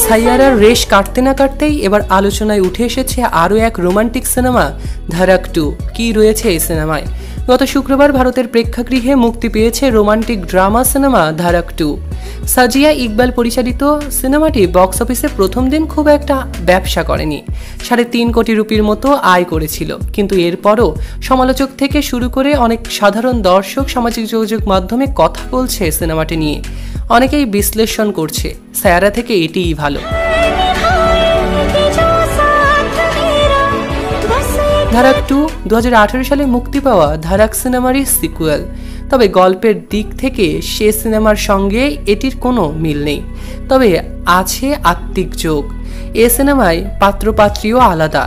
সাইয়ারার রেশ কাটতে না কাটতেই এবার আলোচনায় উঠে এসেছে আরও এক রোমান্টিক সিনেমা ধারাক 2। কি রয়েছে এই সিনেমায়? গত শুক্রবার ভারতের প্রেক্ষাগৃহে মুক্তি পেয়েছে রোমান্টিক ড্রামা সিনেমা ধারাক 2। সাজিয়া ইকবাল পরিচালিত সিনেমাটি বক্স অফিসে প্রথম দিন খুব একটা ব্যবসা করেনি, 3.5 কোটি রুপির মতো আয় করেছিল। কিন্তু এরপরও সমালোচক থেকে শুরু করে অনেক সাধারণ দর্শক সামাজিক যোগাযোগ মাধ্যমে কথা বলছে সিনেমাটি নিয়ে। অনেকেই বিশ্লেষণ করছে সায়ারা থেকে এটিই ভালো। ধারাক 2 2018 সালে মুক্তি পাওয়া ধারাক সিনেমারই সিকুয়েল। তবে গল্পের দিক থেকে সে সিনেমার সঙ্গে এটির কোনো মিল নেই, তবে আছে আত্মিক যোগ। এ সিনেমায় পাত্রপাত্রীও আলাদা।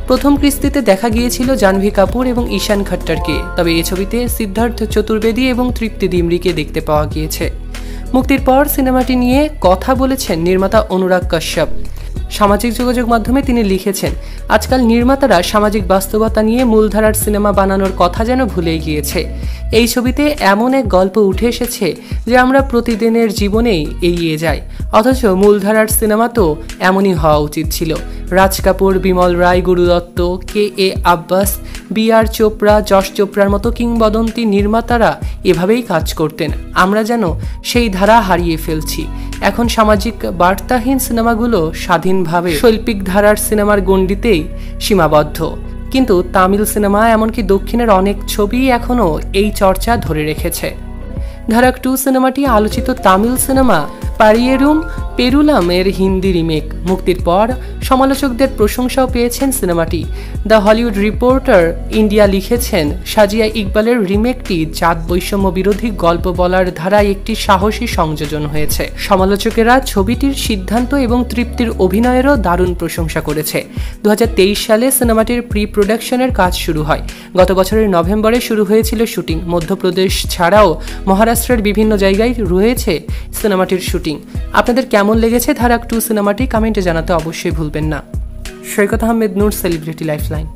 প্রথম কিস্তিতে দেখা গিয়েছিল জাহ্নবী কাপুর এবং ঈশান খট্টরকে, তবে এ ছবিতে সিদ্ধার্থ চতুর্বেদী এবং তৃপ্তি ডিমরিকে দেখতে পাওয়া গিয়েছে। মুক্তির পর সিনেমাটি নিয়ে কথা বলেছেন নির্মাতা অনুরাগ কাশ্যপ। সামাজিক যোগাযোগ মাধ্যমে তিনি লিখেছেন, আজকাল নির্মাতারা সামাজিক বাস্তবতা নিয়ে মূলধারার সিনেমা বানানোর কথা যেন ভুলে গিয়েছে। এই ছবিতে এমন এক গল্প উঠে এসেছে যে আমরা প্রতিদিনের জীবনেই এগিয়ে যাই, অথচ মূলধারার সিনেমা তো এমনই হওয়া উচিত ছিল। রাজ কাপুর, বিমল রায়, গুরু দত্ত, কে আব্বাস, বি.আর. চোপড়া, যশ চোপড়ার মতো কিংবদন্তি নির্মাতারা এভাবেই কাজ করতেন। আমরা যেন সেই ধারা হারিয়ে ফেলছি। এখন সামাজিক বার্তাহীন সিনেমাগুলো স্বাধীনভাবে শৈল্পিক ধারার সিনেমার গণ্ডিতেই সীমাবদ্ধ। কিন্তু তামিল সিনেমা এমনকি দক্ষিণের অনেক ছবি এখনও এই চর্চা ধরে রেখেছে। ধারাক 2 সিনেমাটি আলোচিত তামিল সিনেমা পারিয়েরুম পেরুলাম এর হিন্দি রিমেক। মুক্তির পর সমালোচকদের প্রশংসাও পেয়েছেন সিনেমাটি। দ্য হলিউড রিপোর্টার ইন্ডিয়া লিখেছেন, সাজিয়া ইকবালের রিমেকটি জাত বৈষম্য বিরোধী গল্প বলার ধারায় একটি সাহসী সংযোজন হয়েছে। সমালোচকেরা ছবিটির সিদ্ধান্ত এবং তৃপ্তির অভিনয়েরও দারুণ প্রশংসা করেছে। 2023 সালে সিনেমাটির প্রি প্রোডাকশনের কাজ শুরু হয়। গত বছরের নভেম্বরে শুরু হয়েছিল শুটিং। মধ্যপ্রদেশ ছাড়াও মহারাষ্ট্রের বিভিন্ন জায়গায় রয়েছে সিনেমাটির শুটিং। আপনাদের কেমন লেগেছে ধারাক 2 সিনেমাটি কমেন্টে জানাতে অবশ্যই ভুলবেন না। সৈকত আহমেদ নূর, সেলিব্রিটি লাইফলাইন।